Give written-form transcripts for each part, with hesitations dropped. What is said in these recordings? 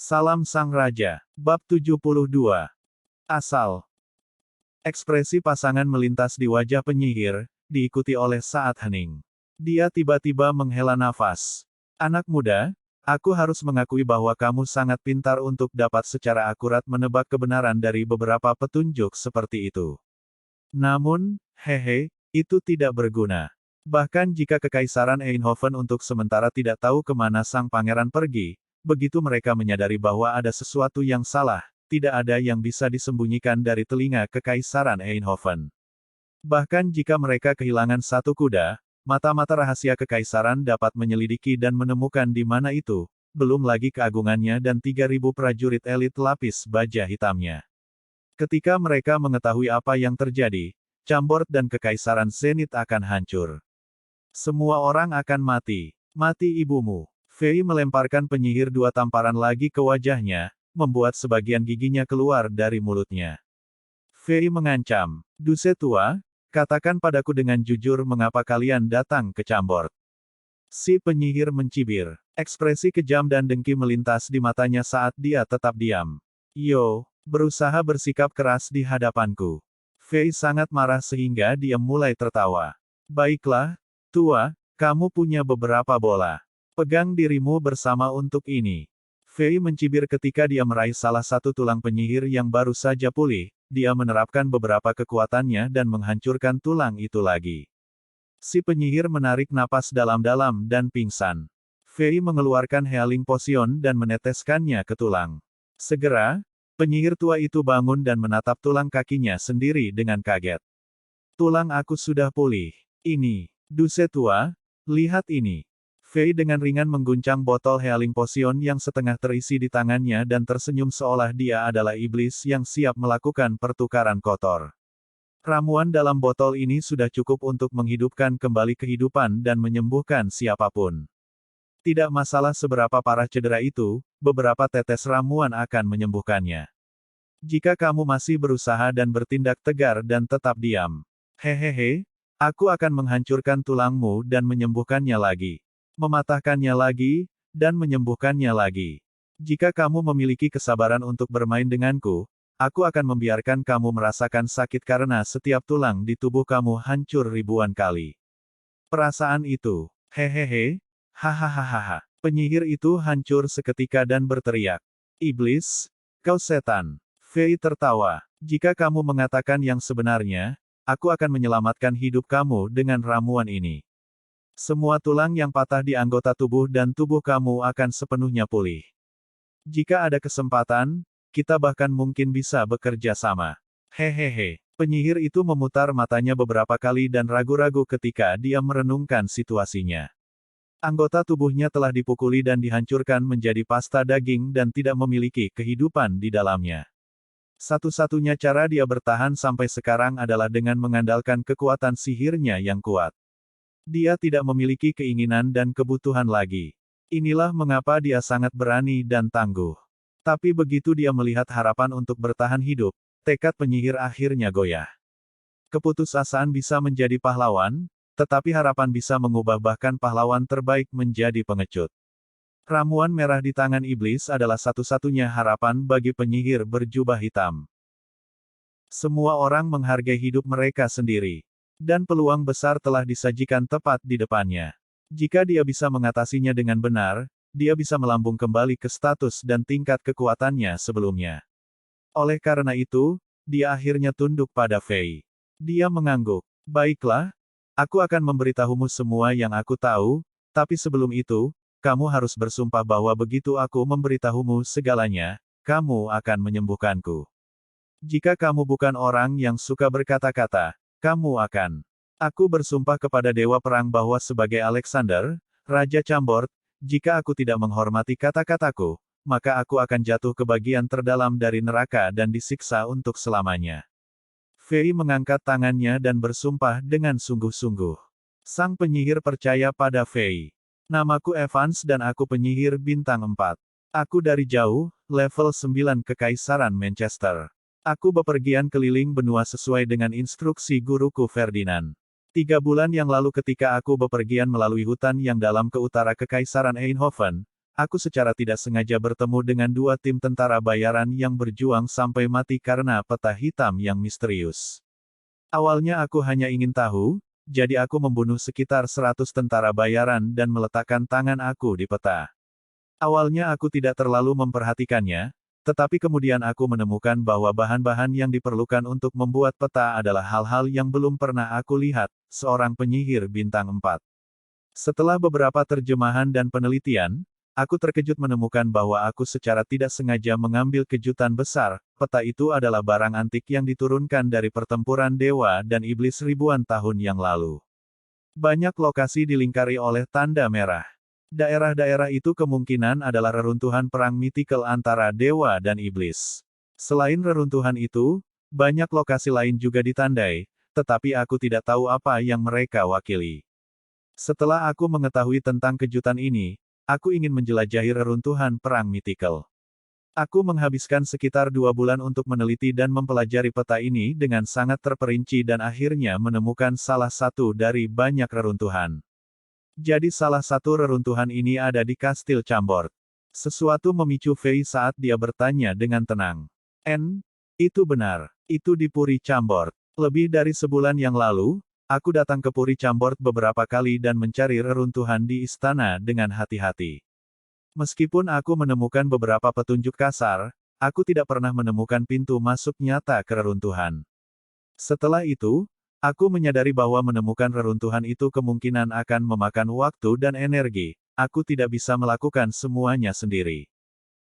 Salam Sang Raja. Bab 72. Asal. Ekspresi pasangan melintas di wajah penyihir, diikuti oleh saat hening. Dia tiba-tiba menghela nafas. Anak muda, aku harus mengakui bahwa kamu sangat pintar untuk dapat secara akurat menebak kebenaran dari beberapa petunjuk seperti itu. Namun, hehe, itu tidak berguna. Bahkan jika Kekaisaran Eindhoven untuk sementara tidak tahu kemana sang pangeran pergi, begitu mereka menyadari bahwa ada sesuatu yang salah, tidak ada yang bisa disembunyikan dari telinga Kekaisaran Eindhoven. Bahkan jika mereka kehilangan satu kuda, mata-mata rahasia Kekaisaran dapat menyelidiki dan menemukan di mana itu, belum lagi keagungannya dan 3.000 prajurit elit lapis baja hitamnya. Ketika mereka mengetahui apa yang terjadi, Chambord dan Kekaisaran Zenith akan hancur. Semua orang akan mati. Mati ibumu. Fei melemparkan penyihir 2 tamparan lagi ke wajahnya, membuat sebagian giginya keluar dari mulutnya. Fei mengancam, "Duse tua, katakan padaku dengan jujur mengapa kalian datang ke Chambord." Si penyihir mencibir. Ekspresi kejam dan dengki melintas di matanya saat dia tetap diam. "Yo, berusaha bersikap keras di hadapanku." Fei sangat marah sehingga dia mulai tertawa. "Baiklah, tua, kamu punya beberapa bola. Pegang dirimu bersama untuk ini." Fei mencibir ketika dia meraih salah satu tulang penyihir yang baru saja pulih, dia menerapkan beberapa kekuatannya dan menghancurkan tulang itu lagi. Si penyihir menarik napas dalam-dalam dan pingsan. Fei mengeluarkan Healing Potion dan meneteskannya ke tulang. Segera, penyihir tua itu bangun dan menatap tulang kakinya sendiri dengan kaget. "Tulang aku sudah pulih. Ini, Duse tua, lihat ini." Fei dengan ringan mengguncang botol Healing Potion yang setengah terisi di tangannya dan tersenyum seolah dia adalah iblis yang siap melakukan pertukaran kotor. Ramuan dalam botol ini sudah cukup untuk menghidupkan kembali kehidupan dan menyembuhkan siapapun. Tidak masalah seberapa parah cedera itu, beberapa tetes ramuan akan menyembuhkannya. Jika kamu masih berusaha dan bertindak tegar dan tetap diam. Hehehe, aku akan menghancurkan tulangmu dan menyembuhkannya lagi. Mematahkannya lagi, dan menyembuhkannya lagi. Jika kamu memiliki kesabaran untuk bermain denganku, aku akan membiarkan kamu merasakan sakit karena setiap tulang di tubuh kamu hancur ribuan kali. Perasaan itu, hehehe, hahaha. Penyihir itu hancur seketika dan berteriak. "Iblis, kau setan." Fei tertawa. "Jika kamu mengatakan yang sebenarnya, aku akan menyelamatkan hidup kamu dengan ramuan ini. Semua tulang yang patah di anggota tubuh dan tubuh kamu akan sepenuhnya pulih. Jika ada kesempatan, kita bahkan mungkin bisa bekerja sama." Hehehe. Penyihir itu memutar matanya beberapa kali dan ragu-ragu ketika dia merenungkan situasinya. Anggota tubuhnya telah dipukuli dan dihancurkan menjadi pasta daging dan tidak memiliki kehidupan di dalamnya. Satu-satunya cara dia bertahan sampai sekarang adalah dengan mengandalkan kekuatan sihirnya yang kuat. Dia tidak memiliki keinginan dan kebutuhan lagi. Inilah mengapa dia sangat berani dan tangguh. Tapi begitu dia melihat harapan untuk bertahan hidup, tekad penyihir akhirnya goyah. Keputusasaan bisa menjadi pahlawan, tetapi harapan bisa mengubah bahkan pahlawan terbaik menjadi pengecut. Ramuan merah di tangan iblis adalah satu-satunya harapan bagi penyihir berjubah hitam. Semua orang menghargai hidup mereka sendiri. Dan peluang besar telah disajikan tepat di depannya. Jika dia bisa mengatasinya dengan benar, dia bisa melambung kembali ke status dan tingkat kekuatannya sebelumnya. Oleh karena itu, dia akhirnya tunduk pada Fei. Dia mengangguk. "Baiklah, aku akan memberitahumu semua yang aku tahu, tapi sebelum itu, kamu harus bersumpah bahwa begitu aku memberitahumu segalanya, kamu akan menyembuhkanku. Jika kamu bukan orang yang suka berkata-kata, kamu akan." "Aku bersumpah kepada Dewa Perang bahwa sebagai Alexander, Raja Chambord, jika aku tidak menghormati kata-kataku, maka aku akan jatuh ke bagian terdalam dari neraka dan disiksa untuk selamanya." Fei mengangkat tangannya dan bersumpah dengan sungguh-sungguh. Sang penyihir percaya pada Fei. "Namaku Evans dan aku penyihir bintang 4. Aku dari jauh, level 9 Kekaisaran Manchester. Aku bepergian keliling benua sesuai dengan instruksi guruku Ferdinand. 3 bulan yang lalu ketika aku bepergian melalui hutan yang dalam ke utara Kekaisaran Eindhoven, aku secara tidak sengaja bertemu dengan dua tim tentara bayaran yang berjuang sampai mati karena peta hitam yang misterius. Awalnya aku hanya ingin tahu, jadi aku membunuh sekitar 100 tentara bayaran dan meletakkan tangan aku di peta. Awalnya aku tidak terlalu memperhatikannya, tetapi kemudian aku menemukan bahwa bahan-bahan yang diperlukan untuk membuat peta adalah hal-hal yang belum pernah aku lihat, seorang penyihir bintang 4. Setelah beberapa terjemahan dan penelitian, aku terkejut menemukan bahwa aku secara tidak sengaja mengambil kejutan besar. Peta itu adalah barang antik yang diturunkan dari pertempuran dewa dan iblis ribuan tahun yang lalu. Banyak lokasi dilingkari oleh tanda merah. Daerah-daerah itu kemungkinan adalah reruntuhan perang mitikal antara dewa dan iblis. Selain reruntuhan itu, banyak lokasi lain juga ditandai, tetapi aku tidak tahu apa yang mereka wakili. Setelah aku mengetahui tentang kejutan ini, aku ingin menjelajahi reruntuhan perang mitikal. Aku menghabiskan sekitar 2 bulan untuk meneliti dan mempelajari peta ini dengan sangat terperinci dan akhirnya menemukan salah satu dari banyak reruntuhan. Jadi salah satu reruntuhan ini ada di Kastil Chambord. Sesuatu memicu Fei saat dia bertanya dengan tenang. Itu benar. Itu di Puri Chambord. Lebih dari sebulan yang lalu, aku datang ke Puri Chambord beberapa kali dan mencari reruntuhan di istana dengan hati-hati. Meskipun aku menemukan beberapa petunjuk kasar, aku tidak pernah menemukan pintu masuk nyata ke reruntuhan. Setelah itu, aku menyadari bahwa menemukan reruntuhan itu kemungkinan akan memakan waktu dan energi. Aku tidak bisa melakukan semuanya sendiri.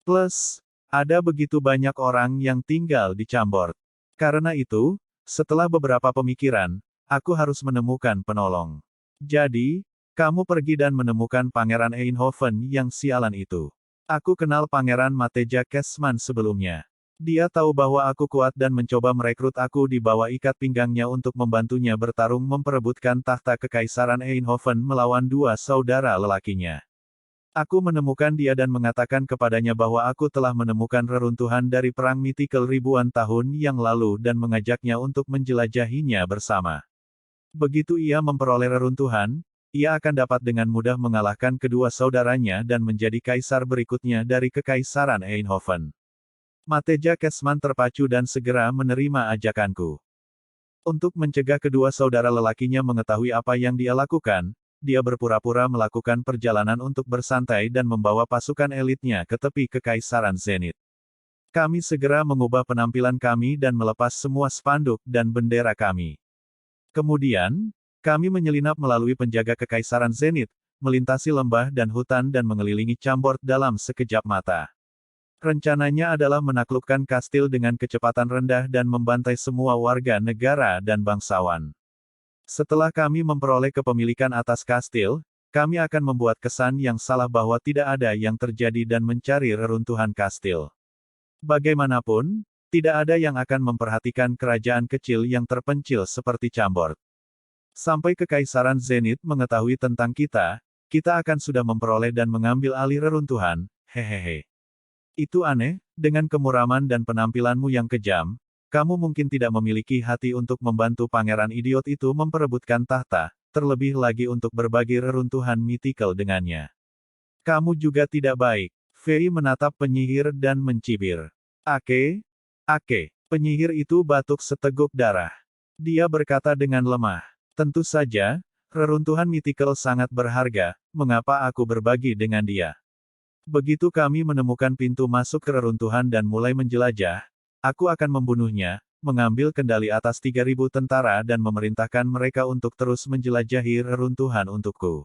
Plus, ada begitu banyak orang yang tinggal di Chambord. Karena itu, setelah beberapa pemikiran, aku harus menemukan penolong. Jadi, kamu pergi dan menemukan Pangeran Eindhoven yang sialan itu. Aku kenal Pangeran Mateja Kesman sebelumnya. Dia tahu bahwa aku kuat dan mencoba merekrut aku di bawah ikat pinggangnya untuk membantunya bertarung memperebutkan tahta Kekaisaran Eindhoven melawan dua saudara lelakinya. Aku menemukan dia dan mengatakan kepadanya bahwa aku telah menemukan reruntuhan dari perang mitikal ribuan tahun yang lalu dan mengajaknya untuk menjelajahinya bersama. Begitu ia memperoleh reruntuhan, ia akan dapat dengan mudah mengalahkan kedua saudaranya dan menjadi kaisar berikutnya dari Kekaisaran Eindhoven. Mateja Kesman terpacu dan segera menerima ajakanku. Untuk mencegah kedua saudara lelakinya mengetahui apa yang dia lakukan, dia berpura-pura melakukan perjalanan untuk bersantai dan membawa pasukan elitnya ke tepi Kekaisaran Zenith. Kami segera mengubah penampilan kami dan melepas semua spanduk dan bendera kami. Kemudian, kami menyelinap melalui penjaga Kekaisaran Zenith, melintasi lembah dan hutan dan mengelilingi Chambord dalam sekejap mata. Rencananya adalah menaklukkan kastil dengan kecepatan rendah dan membantai semua warga negara dan bangsawan. Setelah kami memperoleh kepemilikan atas kastil, kami akan membuat kesan yang salah bahwa tidak ada yang terjadi dan mencari reruntuhan kastil. Bagaimanapun, tidak ada yang akan memperhatikan kerajaan kecil yang terpencil seperti Chambord. Sampai Kekaisaran Zenith mengetahui tentang kita, kita akan sudah memperoleh dan mengambil alih reruntuhan, hehehe. Itu aneh, dengan kemuraman dan penampilanmu yang kejam, kamu mungkin tidak memiliki hati untuk membantu pangeran idiot itu memperebutkan tahta, terlebih lagi untuk berbagi reruntuhan mitikal dengannya. Kamu juga tidak baik. Fei menatap penyihir dan mencibir. Ake, penyihir itu batuk seteguk darah. Dia berkata dengan lemah. Tentu saja, reruntuhan mitikal sangat berharga, mengapa aku berbagi dengan dia? Begitu kami menemukan pintu masuk ke reruntuhan dan mulai menjelajah, aku akan membunuhnya, mengambil kendali atas 3.000 tentara dan memerintahkan mereka untuk terus menjelajahi reruntuhan untukku.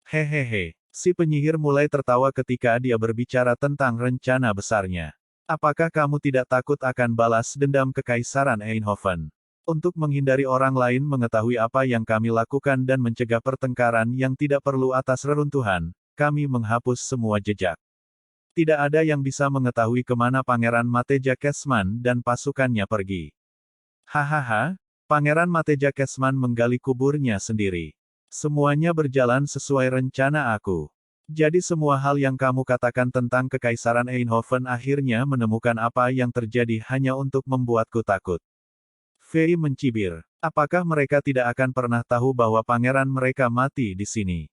Hehehe, si penyihir mulai tertawa ketika dia berbicara tentang rencana besarnya. Apakah kamu tidak takut akan balas dendam Kekaisaran Eindhoven? Untuk menghindari orang lain mengetahui apa yang kami lakukan dan mencegah pertengkaran yang tidak perlu atas reruntuhan, kami menghapus semua jejak. Tidak ada yang bisa mengetahui kemana Pangeran Mateja Kesman dan pasukannya pergi. Hahaha, Pangeran Mateja Kesman menggali kuburnya sendiri. Semuanya berjalan sesuai rencana aku. Jadi semua hal yang kamu katakan tentang Kekaisaran Eindhoven akhirnya menemukan apa yang terjadi hanya untuk membuatku takut. Fei mencibir. Apakah mereka tidak akan pernah tahu bahwa pangeran mereka mati di sini?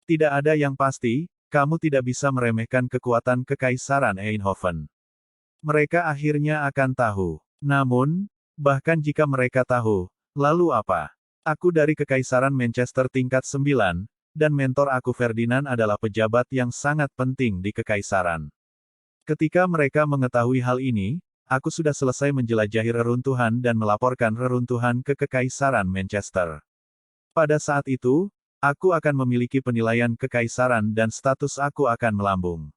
Tidak ada yang pasti, kamu tidak bisa meremehkan kekuatan Kekaisaran Eindhoven. Mereka akhirnya akan tahu. Namun, bahkan jika mereka tahu, lalu apa? Aku dari Kekaisaran Manchester tingkat 9, dan mentor aku Ferdinand adalah pejabat yang sangat penting di Kekaisaran. Ketika mereka mengetahui hal ini, aku sudah selesai menjelajahi reruntuhan dan melaporkan reruntuhan ke Kekaisaran Manchester. Pada saat itu, aku akan memiliki penilaian kekaisaran dan status aku akan melambung.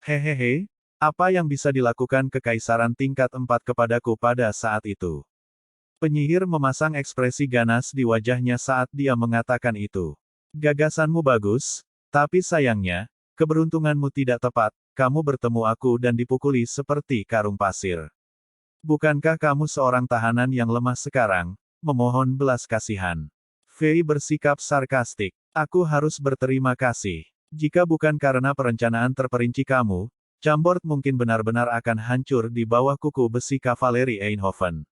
Hehehe, apa yang bisa dilakukan Kekaisaran tingkat 4 kepadaku pada saat itu? Penyihir memasang ekspresi ganas di wajahnya saat dia mengatakan itu. Gagasanmu bagus, tapi sayangnya, keberuntunganmu tidak tepat, kamu bertemu aku dan dipukuli seperti karung pasir. Bukankah kamu seorang tahanan yang lemah sekarang, memohon belas kasihan? Fei bersikap sarkastik. Aku harus berterima kasih. Jika bukan karena perencanaan terperinci kamu, Chambord mungkin benar-benar akan hancur di bawah kuku besi kavaleri Eindhoven.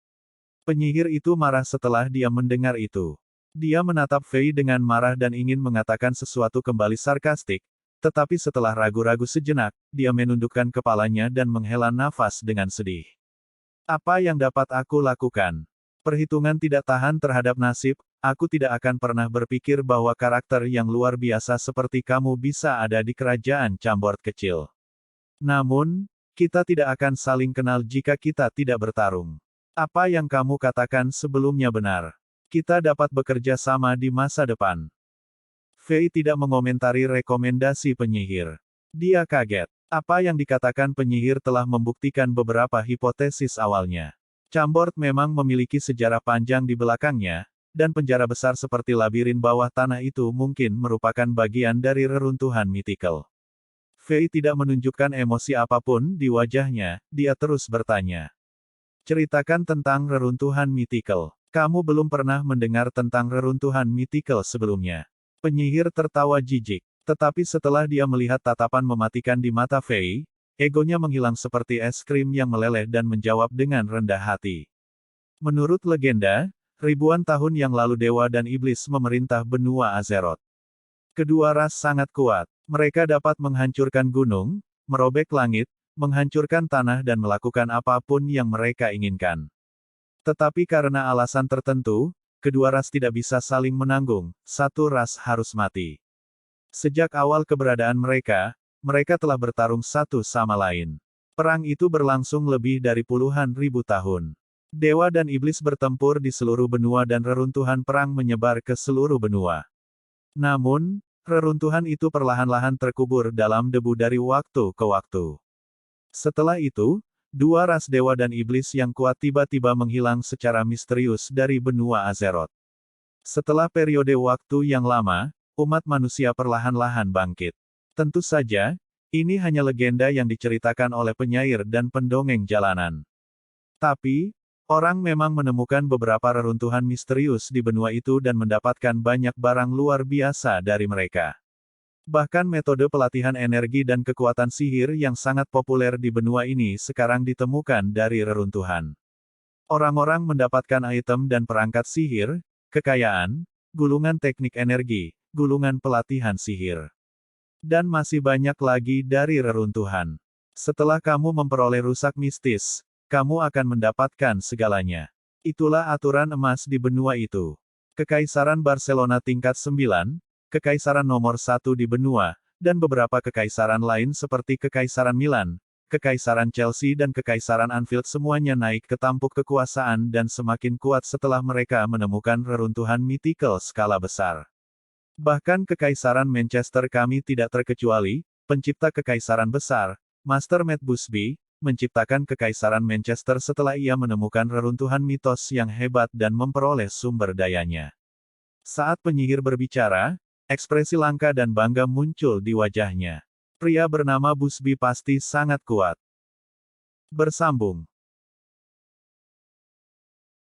Penyihir itu marah setelah dia mendengar itu. Dia menatap Fei dengan marah dan ingin mengatakan sesuatu kembali sarkastik, tetapi setelah ragu-ragu sejenak, dia menundukkan kepalanya dan menghela nafas dengan sedih. Apa yang dapat aku lakukan? Perhitungan tidak tahan terhadap nasib, aku tidak akan pernah berpikir bahwa karakter yang luar biasa seperti kamu bisa ada di kerajaan Chambord kecil. Namun, kita tidak akan saling kenal jika kita tidak bertarung. Apa yang kamu katakan sebelumnya benar. Kita dapat bekerja sama di masa depan. Fei tidak mengomentari rekomendasi penyihir. Dia kaget. Apa yang dikatakan penyihir telah membuktikan beberapa hipotesis awalnya. Chambord memang memiliki sejarah panjang di belakangnya, dan penjara besar seperti labirin bawah tanah itu mungkin merupakan bagian dari reruntuhan mitikal. Fei tidak menunjukkan emosi apapun di wajahnya, dia terus bertanya. Ceritakan tentang reruntuhan mitikal. Kamu belum pernah mendengar tentang reruntuhan mitikal sebelumnya. Penyihir tertawa jijik. Tetapi setelah dia melihat tatapan mematikan di mata Fei, egonya menghilang seperti es krim yang meleleh dan menjawab dengan rendah hati. Menurut legenda, ribuan tahun yang lalu dewa dan iblis memerintah benua Azeroth. Kedua ras sangat kuat. Mereka dapat menghancurkan gunung, merobek langit, menghancurkan tanah dan melakukan apapun yang mereka inginkan. Tetapi karena alasan tertentu, kedua ras tidak bisa saling menanggung, satu ras harus mati. Sejak awal keberadaan mereka, mereka telah bertarung satu sama lain. Perang itu berlangsung lebih dari puluhan ribu tahun. Dewa dan iblis bertempur di seluruh benua dan reruntuhan perang menyebar ke seluruh benua. Namun, reruntuhan itu perlahan-lahan terkubur dalam debu dari waktu ke waktu. Setelah itu, dua ras dewa dan iblis yang kuat tiba-tiba menghilang secara misterius dari benua Azeroth. Setelah periode waktu yang lama, umat manusia perlahan-lahan bangkit. Tentu saja, ini hanya legenda yang diceritakan oleh penyair dan pendongeng jalanan. Tapi, orang memang menemukan beberapa reruntuhan misterius di benua itu dan mendapatkan banyak barang luar biasa dari mereka. Bahkan metode pelatihan energi dan kekuatan sihir yang sangat populer di benua ini sekarang ditemukan dari reruntuhan. Orang-orang mendapatkan item dan perangkat sihir, kekayaan, gulungan teknik energi, gulungan pelatihan sihir. Dan masih banyak lagi dari reruntuhan. Setelah kamu memperoleh rusak mistis, kamu akan mendapatkan segalanya. Itulah aturan emas di benua itu. Kekaisaran Barcelona tingkat 9, Kekaisaran nomor 1 di benua, dan beberapa kekaisaran lain seperti Kekaisaran Milan, Kekaisaran Chelsea dan Kekaisaran Anfield semuanya naik ke tampuk kekuasaan dan semakin kuat setelah mereka menemukan reruntuhan mitikal skala besar. Bahkan Kekaisaran Manchester kami tidak terkecuali, pencipta Kekaisaran Besar, Master Matt Busby, menciptakan Kekaisaran Manchester setelah ia menemukan reruntuhan mitos yang hebat dan memperoleh sumber dayanya. Saat penyihir berbicara, ekspresi langka dan bangga muncul di wajahnya. Pria bernama Busby pasti sangat kuat. Bersambung.